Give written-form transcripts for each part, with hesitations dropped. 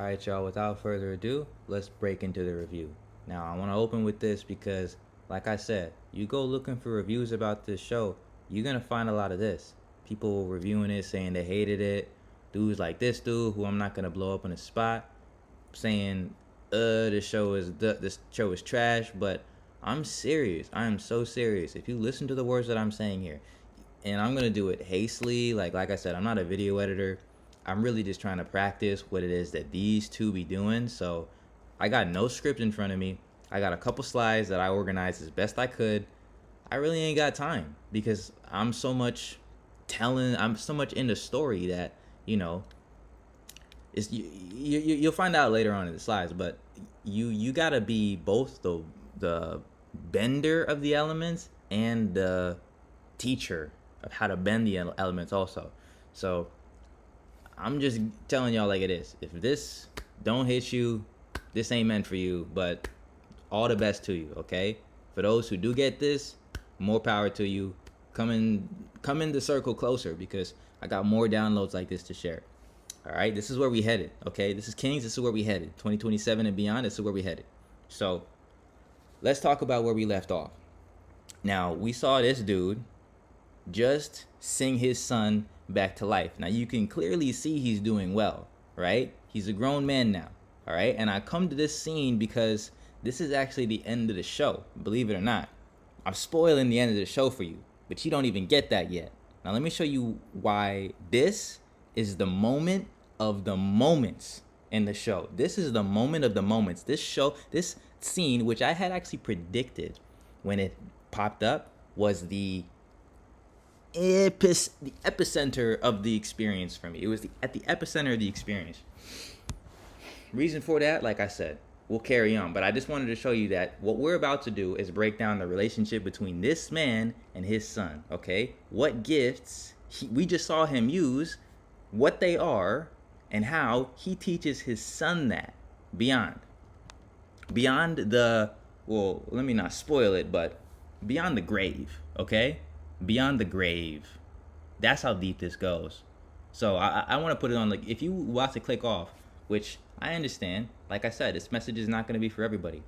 Alright, y'all, without further ado, let's break into the review. Now, I want to open with this because, like I said, you go looking for reviews about this show, you're going to find a lot of this. People reviewing it saying they hated it. Dudes like this dude, who I'm not going to blow up on the spot, saying, this show is trash, but I'm serious. I am so serious. If you listen to the words that I'm saying here, and I'm gonna do it hastily. Like I said, I'm not a video editor. I'm really just trying to practice what it is that these two be doing. So I got no script in front of me. I got a couple slides that I organized as best I could. I really ain't got time because I'm so much in the story that, you know, you'll find out later on in the slides, but you gotta be both the bender of the elements and the teacher of how to bend the elements also. So I'm just telling y'all like it is. If this don't hit you, this ain't meant for you, but all the best to you, okay? For those who do get this, more power to you. Come in the circle closer because I got more downloads like this to share. All right, this is where we headed, okay? This is Kings, this is where we headed. 2027 and beyond, this is where we headed. So let's talk about where we left off. Now, we saw this dude just sing his son back to life. Now, you can clearly see he's doing well, right? He's a grown man now, all right? And I come to this scene because this is actually the end of the show, believe it or not. I'm spoiling the end of the show for you, but you don't even get that yet. Now, let me show you why this is the moment of the moments in the show. This is the moment of the moments. This scene, which I had actually predicted when it popped up, was the epicenter of the experience for me. It was at the epicenter of the experience. Reason for that, like I said, we'll carry on. But I just wanted to show you that what we're about to do is break down the relationship between this man and his son, okay? What gifts we just saw him use, what they are, and how he teaches his son that beyond the, well, let me not spoil it, but beyond the grave, okay? Beyond the grave. That's how deep this goes. So I want to put it on, like, if you want to click off, which I understand, like I said, this message is not going to be for everybody.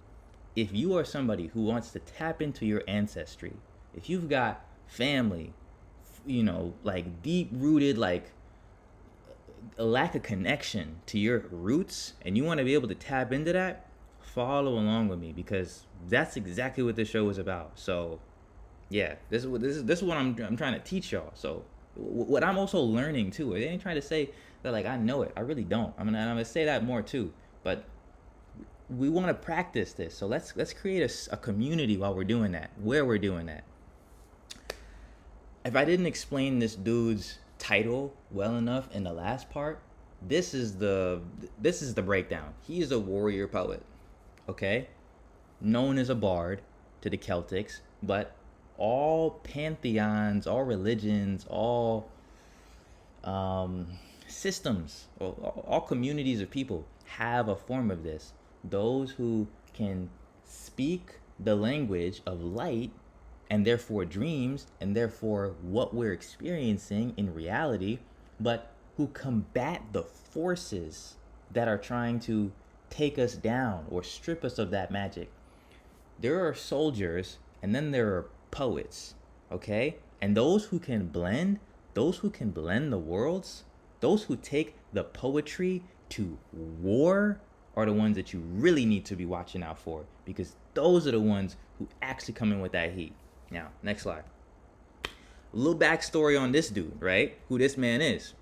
If you are somebody who wants to tap into your ancestry, if you've got family, you know, like deep rooted, like a lack of connection to your roots, and you want to be able to tap into that, follow along with me because that's exactly what this show is about. So yeah, this is what I'm trying to teach y'all. So what I'm also learning too. They ain't trying to say that like I know it. I really don't. I'm gonna say that more too. But we want to practice this. So let's create a community while we're doing that. Where we're doing that. If I didn't explain this dude's title well enough in the last part, this is the breakdown. He is a warrior poet, okay? Known as a bard to the Celtics, but all pantheons, all religions, all systems, all communities of people have a form of this. Those who can speak the language of light and therefore dreams and therefore what we're experiencing in reality, but who combat the forces that are trying to take us down or strip us of that magic. There are soldiers and then there are poets, okay? And those who can blend the worlds, those who take the poetry to war are the ones that you really need to be watching out for, because those are the ones who actually come in with that heat. Now, next slide. A little backstory on this dude, right? Who this man is.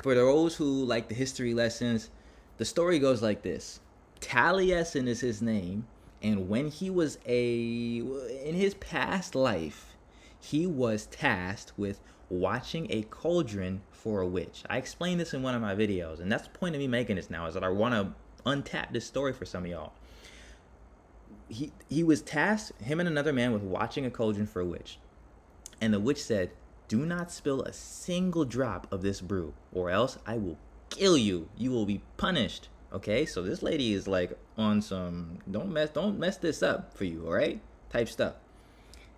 For those who like the history lessons, the story goes like this. Taliesin is his name, and when he was in his past life, he was tasked with watching a cauldron for a witch. I explained this in one of my videos, and that's the point of me making this now, is that I want to untap this story for some of y'all. He was tasked, him and another man, with watching a cauldron for a witch. And the witch said, "Do not spill a single drop of this brew, or else I will kill you. You will be punished." Okay, so this lady is like on some don't mess this up for you, all right, type stuff.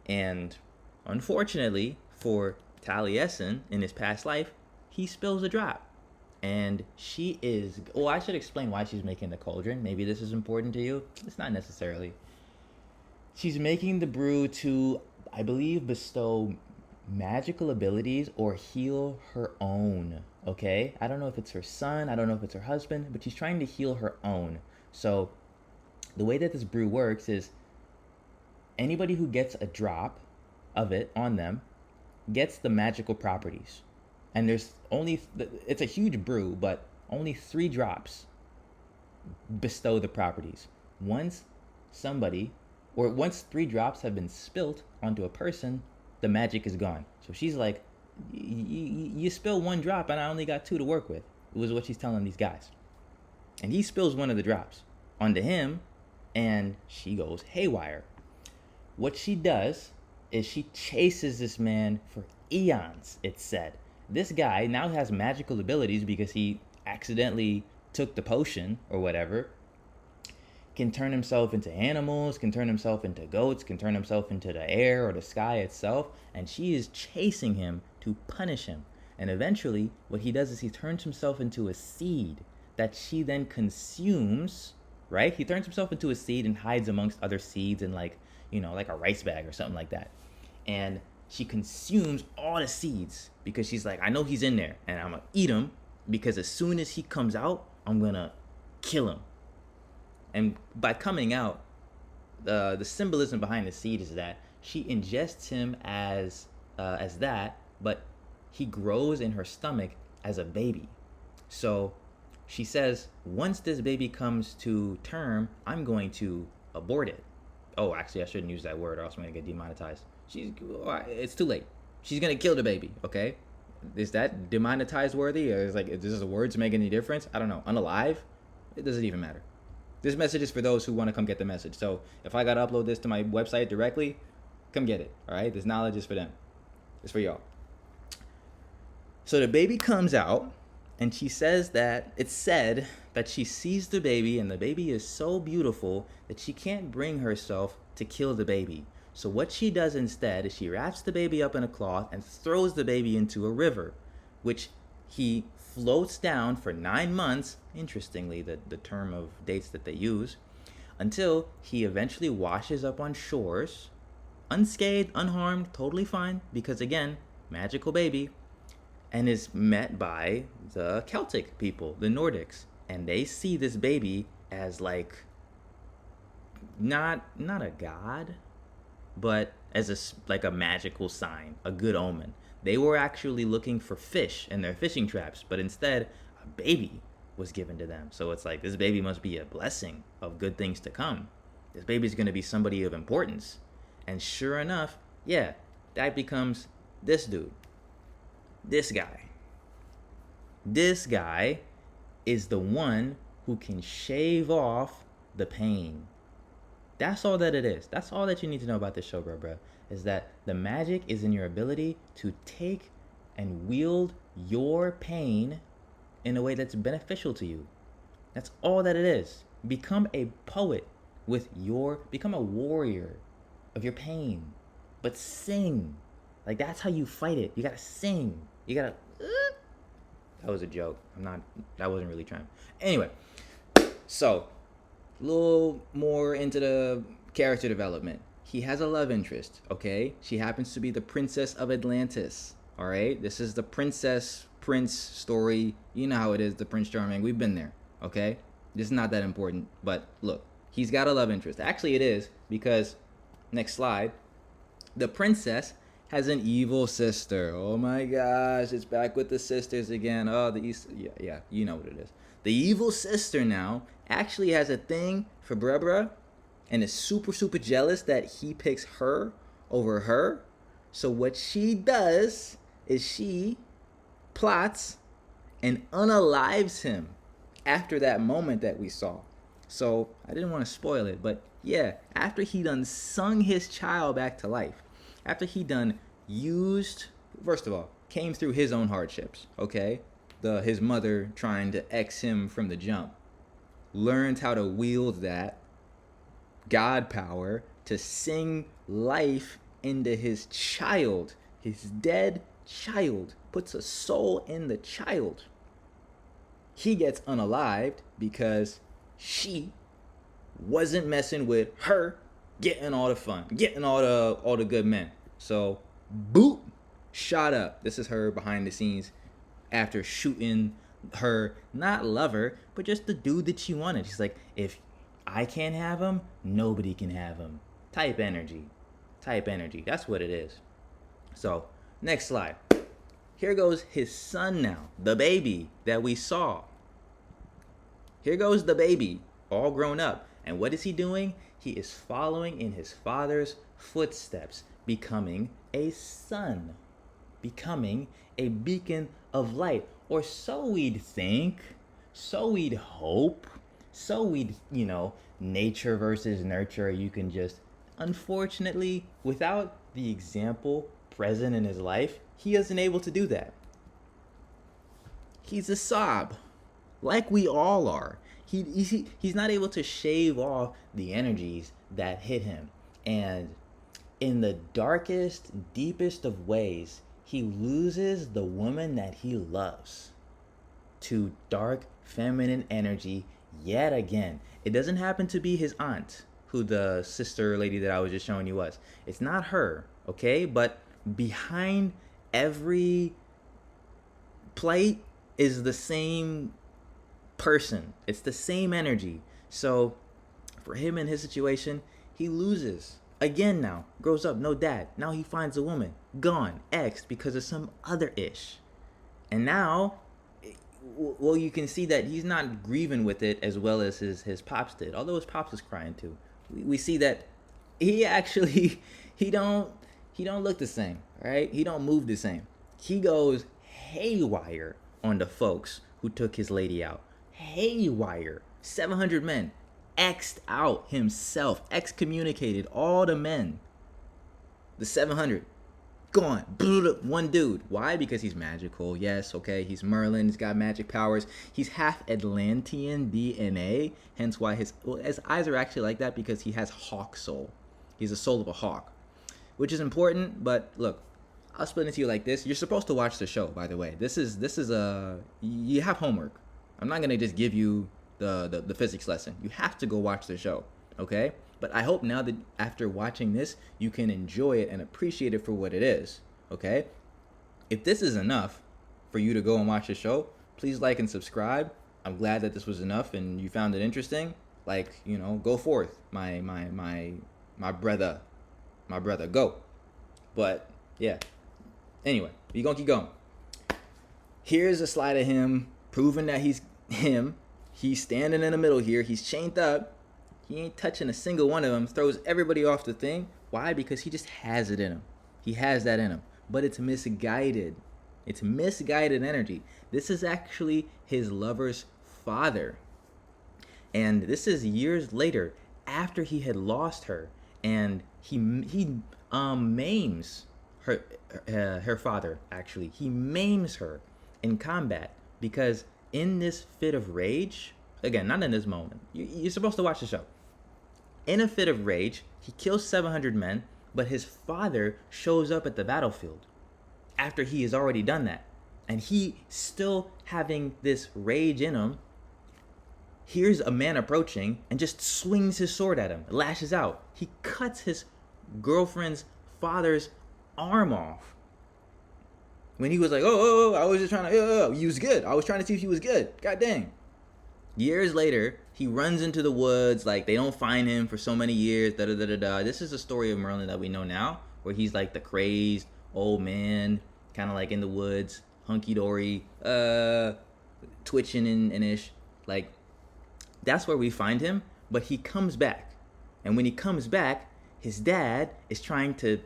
And unfortunately for Taliesin, in his past life, he spills a drop, And she is. Oh, I should explain why she's making the cauldron. Maybe this is important to you. It's not necessarily. She's making the brew to, I believe, bestow magical abilities or heal her own. Okay? I don't know if it's her son, I don't know if it's her husband, but she's trying to heal her own. So, the way that this brew works is anybody who gets a drop of it on them gets the magical properties. And there's only, it's a huge brew, but only 3 drops bestow the properties. Once somebody, or once 3 drops have been spilt onto a person, the magic is gone. So she's like, you spill 1 drop and I only got 2 to work with. It was what she's telling these guys. And he spills one of the drops onto him, and she goes haywire. What she does is she chases this man for eons, it's said. This guy now has magical abilities because he accidentally took the potion or whatever. Can turn himself into animals, can turn himself into goats, can turn himself into the air or the sky itself. And she is chasing him to punish him. And eventually, what he does is he turns himself into a seed that she then consumes, right? He turns himself into a seed and hides amongst other seeds in like a rice bag or something like that. And she consumes all the seeds because she's like, I know he's in there and I'm going to eat him because as soon as he comes out, I'm going to kill him. And by coming out, the symbolism behind the seed is that she ingests him as that, but he grows in her stomach as a baby. So she says, once this baby comes to term, I'm going to abort it. Oh, actually, I shouldn't use that word or else I'm going to get demonetized. It's too late. She's going to kill the baby, okay? Is that demonetized worthy? Or is does the words make any difference? I don't know. Unalive? It doesn't even matter. This message is for those who want to come get the message. So if I got to upload this to my website directly, come get it, all right? This knowledge is for them. It's for y'all. So the baby comes out, and she says that it's said that she sees the baby, and the baby is so beautiful that she can't bring herself to kill the baby. So what she does instead is she wraps the baby up in a cloth and throws the baby into a river, which he floats down for 9 months, interestingly, the term of dates that they use, until he eventually washes up on shores, unscathed, unharmed, totally fine, because again, magical baby, and is met by the Celtic people, the Nordics, and they see this baby as like not a god, but as a magical sign, a good omen. They were actually looking for fish in their fishing traps, but instead a baby was given to them. So it's like, this baby must be a blessing of good things to come. This baby's going to be somebody of importance. And sure enough, yeah, that becomes this dude. This guy. This guy is the one who can shave off the pain. That's all that it is. That's all that you need to know about this show, bro. Is that the magic is in your ability to take and wield your pain in a way that's beneficial to you. That's all that it is. Become a poet become a warrior of your pain. But sing. Like, that's how you fight it. You gotta sing. You gotta... That was a joke. That wasn't really trying. Anyway, so a little more into the character development. He has a love interest, okay? She happens to be the Princess of Atlantis, all right? This is the prince story. You know how it is, the Prince Charming. We've been there, okay? This is not that important, but look, he's got a love interest. Actually, it is, because, next slide, the princess has an evil sister. Oh my gosh, it's back with the sisters again. Oh, yeah, you know what it is. The evil sister now actually has a thing for bruh and is super, super jealous that he picks her over her. So what she does is she plots and unalives him after that moment that we saw. So I didn't want to spoil it, but yeah, after he done sung his child back to life, after he done first of all, came through his own hardships, okay? His mother trying to X him from the jump, learned how to wield that God power to sing life into his child, his dead child, puts a soul in the child. he gets unalived because she wasn't messing with her getting all the fun, getting all the good men. So, boop, shot up. This is her behind the scenes after shooting her not lover, but just the dude that she wanted. She's like, if I can't have him, nobody can have him. Type energy. Type energy. That's what it is. So, next slide. Here goes his son now, the baby that we saw. Here goes the baby, all grown up. And what is he doing? He is following in his father's footsteps, becoming a son, becoming a beacon of light. Or so we'd think, so we'd hope, so we'd, nature versus nurture. You can just, unfortunately, without the example present in his life, he isn't able to do that. He's a sob, like we all are. He's not able to shave off the energies that hit him. And in the darkest, deepest of ways, he loses the woman that he loves to dark, feminine energy yet again. It doesn't happen to be his aunt, who the sister lady that I was just showing you was. It's not her, okay? But behind every plate is the same person. It's the same energy. So for him in his situation, he loses again. Now grows up, no dad. Now he finds a woman, gone, exed because of some other ish. And now, well, you can see that he's not grieving with it as well as his pops did, although his pops is crying too. We see that he actually he don't look the same, right? He don't move the same. He goes haywire on the folks who took his lady out. Haywire. 700 men. X'd out himself. Excommunicated all the men. The 700. Gone. One dude. Why? Because he's magical. Yes, okay. He's Merlin. He's got magic powers. He's half Atlantean DNA. Hence why his eyes are actually like that, because he has hawk soul. He's the soul of a hawk. Which is important, but look, I'll explain it to you like this. You're supposed to watch the show, by the way. This is you have homework. I'm not gonna just give you the physics lesson. You have to go watch the show, okay? But I hope now that after watching this, you can enjoy it and appreciate it for what it is, okay? If this is enough for you to go and watch the show, please like and subscribe. I'm glad that this was enough and you found it interesting. Like, go forth, my brother, go. But yeah. Anyway, we gonna keep going. Here's a slide of him proving that he's him. He's standing in the middle here. He's chained up. He ain't touching a single one of them. Throws everybody off the thing. Why? Because he just has it in him. He has that in him. But it's misguided. It's misguided energy. This is actually his lover's father. And this is years later, after he had lost her. And he maims her father, actually. He maims her in combat, because in this fit of rage, again, not in this moment, you're supposed to watch the show. In a fit of rage, he kills 700 men, but his father shows up at the battlefield after he has already done that. And he, still having this rage in him, hears a man approaching and just swings his sword at him, lashes out. He cuts his girlfriend's father's arm off. When he was like, I was just trying to, he was good. I was trying to see if he was good. God dang. Years later, he runs into the woods, like they don't find him for so many years, This is the story of Merlin that we know now, where he's like the crazed old man, kind of like in the woods, hunky-dory, twitching and ish. Like, that's where we find him, but he comes back. And when he comes back, his dad is trying to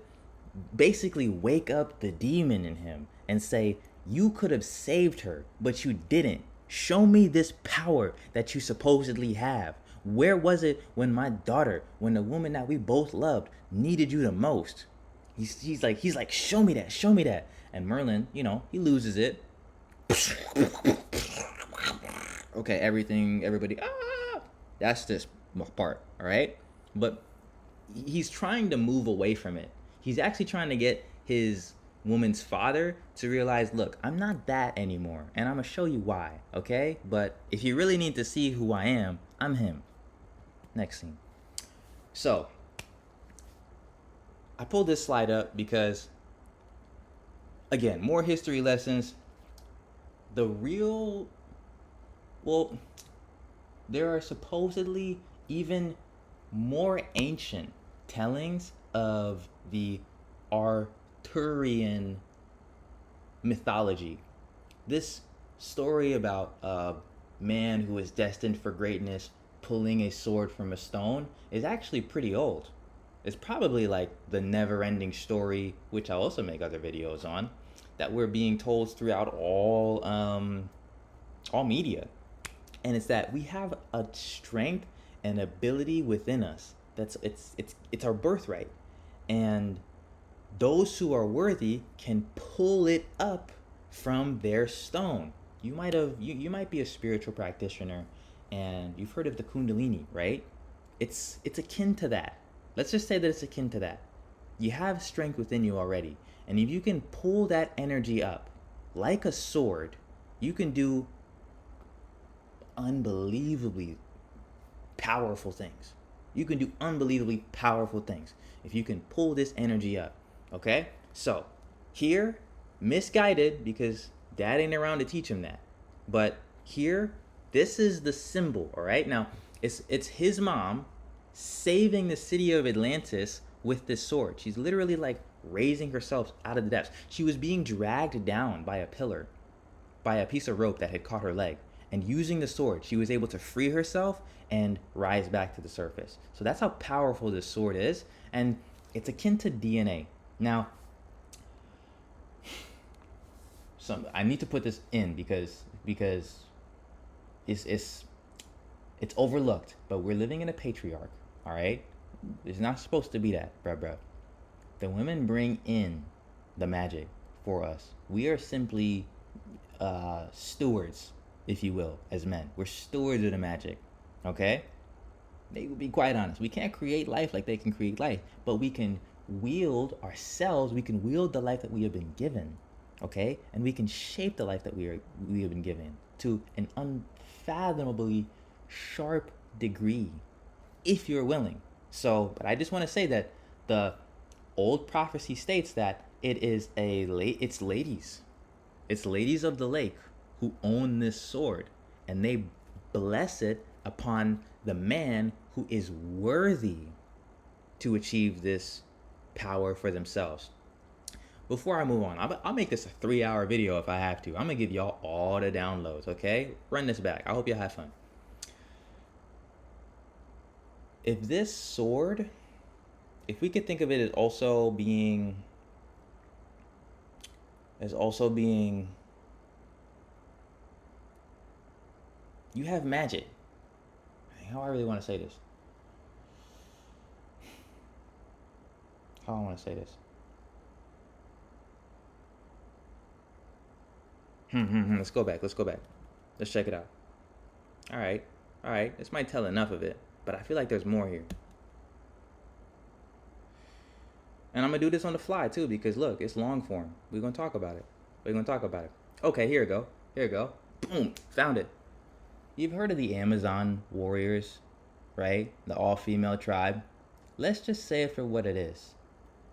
basically wake up the demon in him and say, you could have saved her, but you didn't. Show me this power that you supposedly have. Where was it when my daughter, when the woman that we both loved, needed you the most? He's like, show me that. And Merlin, he loses it. Okay, everybody, that's this part, all right? But he's trying to move away from it. He's actually trying to get his woman's father to realize, look, I'm not that anymore, and I'm gonna show you why, okay? But if you really need to see who I am, I'm him. Next scene. So, I pulled this slide up because, again, more history lessons. The real, well, there are supposedly even more ancient tellings of the Arthurian mythology. This story about a man who is destined for greatness pulling a sword from a stone is actually pretty old. It's probably like the never-ending story, which I'll also make other videos on, that we're being told throughout all media. And it's that we have a strength and ability within us. It's our birthright. And those who are worthy can pull it up from their stone. You might be a spiritual practitioner and you've heard of the Kundalini, right? It's akin to that. Let's just say that it's akin to that. You have strength within you already. And if you can pull that energy up like a sword, you can do unbelievably powerful things. You can do unbelievably powerful things if you can pull this energy up. Okay? So, here, misguided because dad ain't around to teach him that. But here, this is the symbol, all right? Now, it's his mom saving the city of Atlantis with this sword. She's literally like raising herself out of the depths. She was being dragged down by a pillar, by a piece of rope that had caught her leg. And using the sword, she was able to free herself and rise back to the surface. So that's how powerful this sword is. And it's akin to DNA. Now, I need to put this in because it's overlooked. But we're living in a patriarch, all right? It's not supposed to be that, bruh. The women bring in the magic for us. We are simply stewards, if you will, as men. We're stewards of the magic, okay? They will be quite honest. We can't create life like they can create life, but we can wield ourselves. We can wield the life that we have been given, okay? And we can shape the life that we have been given to an unfathomably sharp degree, if you're willing. So, but I just want to say that the old prophecy states that it's ladies of the lake who own this sword, and they bless it upon the man who is worthy to achieve this power for themselves. Before I move on, I'll make this a 3-hour video if I have to. I'm gonna give y'all all the downloads, okay? Run this back. I hope y'all have fun. If this sword, if we could think of it as also being you have magic. How I really want to say this. Let's go back. Let's check it out. All right. This might tell enough of it, but I feel like there's more here. And I'm going to do this on the fly, too, because, look, it's long form. We're going to talk about it. Okay, here we go. Boom. Found it. You've heard of the Amazon warriors, right? The all-female tribe. Let's just say it for what it is.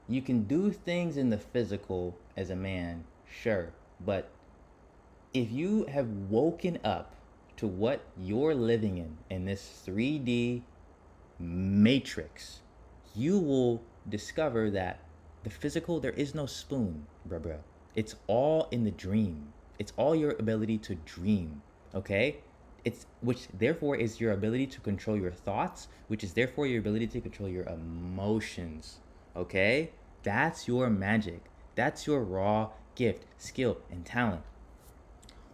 You can do things in the physical as a man, sure. But if you have woken up to what you're living in this 3D matrix, you will discover that the physical, there is no spoon, bro. It's all in the dream. It's all your ability to dream, okay? Which therefore is your ability to control your thoughts, which is therefore your ability to control your emotions, okay? That's your magic. That's your raw gift, skill, and talent.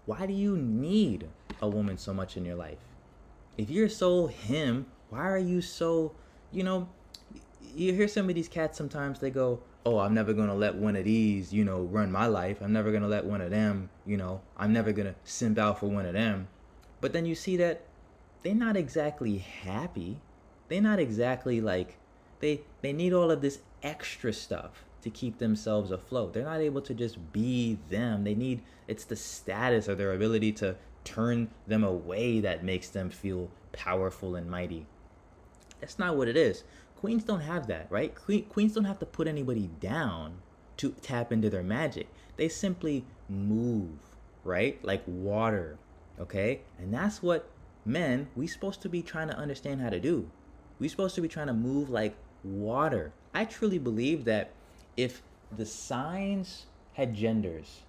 Why do you need a woman so much in your life? If you're so him, why are you so, you hear some of these cats sometimes, they go, oh, I'm never going to let one of these, run my life. I'm never going to let one of them, I'm never going to simp out for one of them. But then you see that they're not exactly happy. They're not exactly like, they need all of this extra stuff to keep themselves afloat. They're not able to just be them. It's the status or their ability to turn them away that makes them feel powerful and mighty. That's not what it is. Queens don't have that, right? Queens don't have to put anybody down to tap into their magic. They simply move, right? Like water, okay? And that's what men, we supposed to be trying to understand how to do. We supposed to be trying to move like water. I truly believe that if the signs had genders,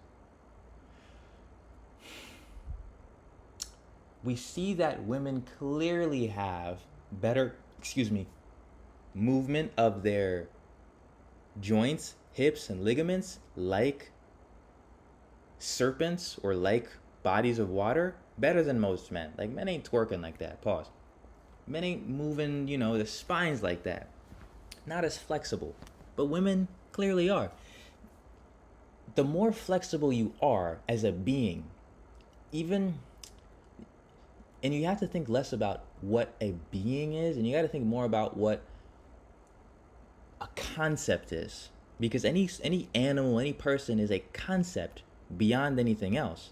we see that women clearly have better, movement of their joints, hips, and ligaments like serpents or like bodies of water better than most men. Like, men ain't twerking like that. Pause. Men ain't moving, the spines like that. Not as flexible. But women clearly are. The more flexible you are as a being, and you have to think less about what a being is, and you got to think more about what a concept is. Because any animal, any person is a concept beyond anything else.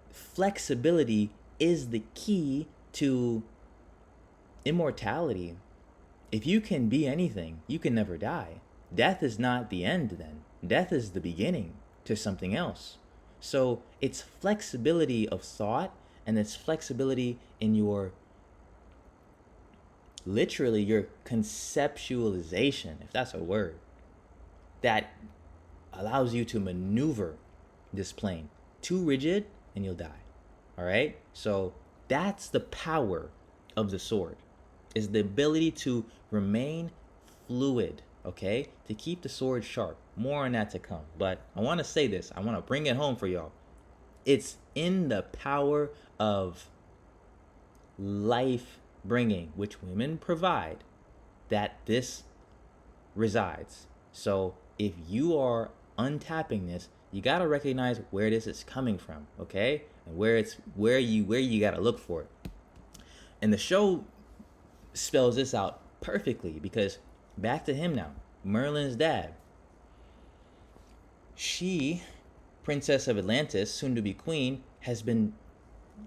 Flexibility is the key to immortality. If you can be anything, you can never die. Death is not the end then. Death is the beginning to something else. So it's flexibility of thought, and it's flexibility in your conceptualization, if that's a word, that allows you to maneuver this plane. Too rigid and you'll die. All right? So that's the power of the sword, is the ability to remain fluid, okay? To keep the sword sharp. More on that to come. But I want to say this. I want to bring it home for y'all. It's in the power of life bringing, which women provide, that this resides. So if you are untapping this, you got to recognize where this is coming from, okay? And where you got to look for it. And the show spells this out perfectly, because back to him now, Merlin's dad. She, Princess of Atlantis, soon to be queen, has been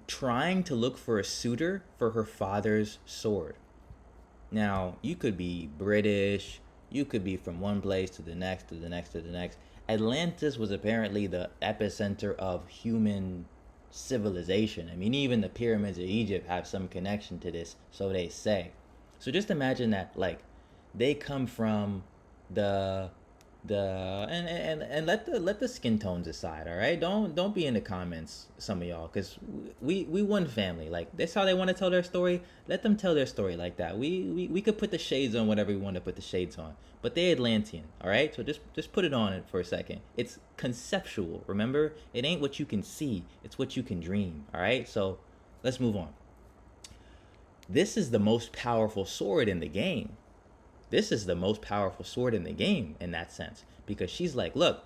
trying to look for a suitor for her father's sword. Now, you could be British, you could be from one place to the next, to the next, to the next. Atlantis was apparently the epicenter of human civilization. I mean, even the pyramids of Egypt have some connection to this, so they say. So just imagine that, like, they come from and let the skin tones aside, all right? Don't be in the comments, some of y'all, because we one family. Like, that's how they want to tell their story. Let them tell their story like that. We could put the shades on whatever we want to put the shades on, but they're Atlantean, all right? So just put it on it for a second. It's conceptual, remember? It ain't what you can see, it's what you can dream, all right? So let's move on. This is the most powerful sword in the game. This is the most powerful sword in the game in that sense, because she's like, look,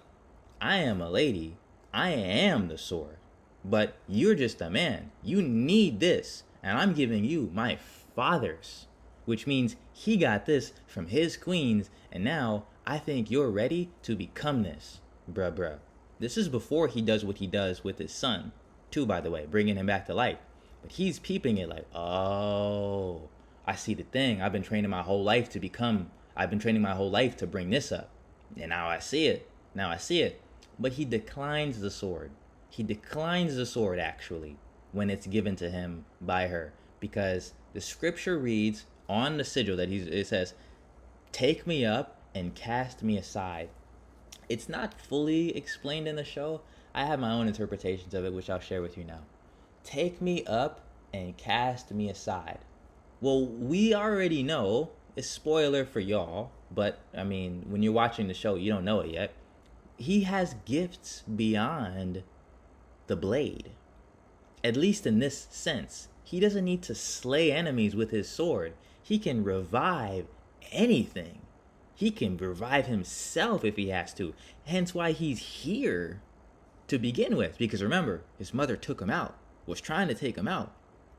I am a lady, I am the sword, but you're just a man. You need this, and I'm giving you my father's, which means he got this from his queens, and now I think you're ready to become this, bruh. This is before he does what he does with his son, too, by the way, bringing him back to life. But he's peeping it like, oh, I see the thing. I've been training my whole life to bring this up. And now I see it. But he declines the sword. Actually, when it's given to him by her. Because the scripture reads on the sigil that it says, take me up and cast me aside. It's not fully explained in the show. I have my own interpretations of it, which I'll share with you now. Take me up and cast me aside. Well, we already know, it's spoiler for y'all, but I mean, when you're watching the show, you don't know it yet. He has gifts beyond the blade. At least in this sense. He doesn't need to slay enemies with his sword. He can revive anything. He can revive himself if he has to. Hence why he's here to begin with. Because remember, his mother took him out, was trying to take him out,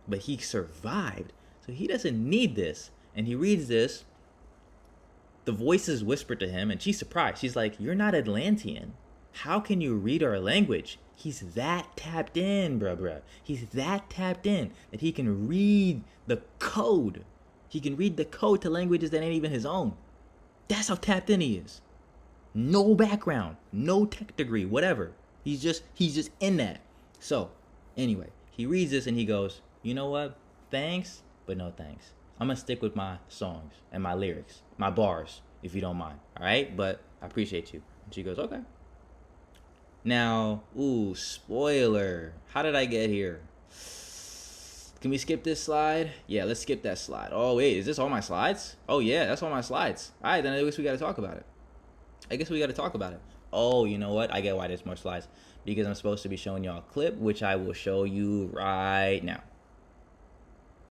but he survived. So he doesn't need this. And he reads this. the voices whisper to him, and she's surprised. She's like, "You're not Atlantean. How can you read our language?" He's that tapped in, bruh. He's that tapped in that he can read the code. He can read the code to languages that ain't even his own. That's how tapped in he is. No background, no tech degree, whatever. He's just in that. So, anyway, he reads this and he goes, "You know what? Thanks, but no thanks. I'm gonna stick with my songs and my lyrics, my bars, if you don't mind. All right? But I appreciate you." And she goes, "Okay." Now, spoiler. How did I get here? Can we skip this slide? Yeah, let's skip that slide. Oh, wait, is this all my slides? Oh, yeah, that's all my slides. All right, then I guess we got to talk about it. Oh, you know what? I get why there's more slides. Because I'm supposed to be showing y'all a clip, which I will show you right now.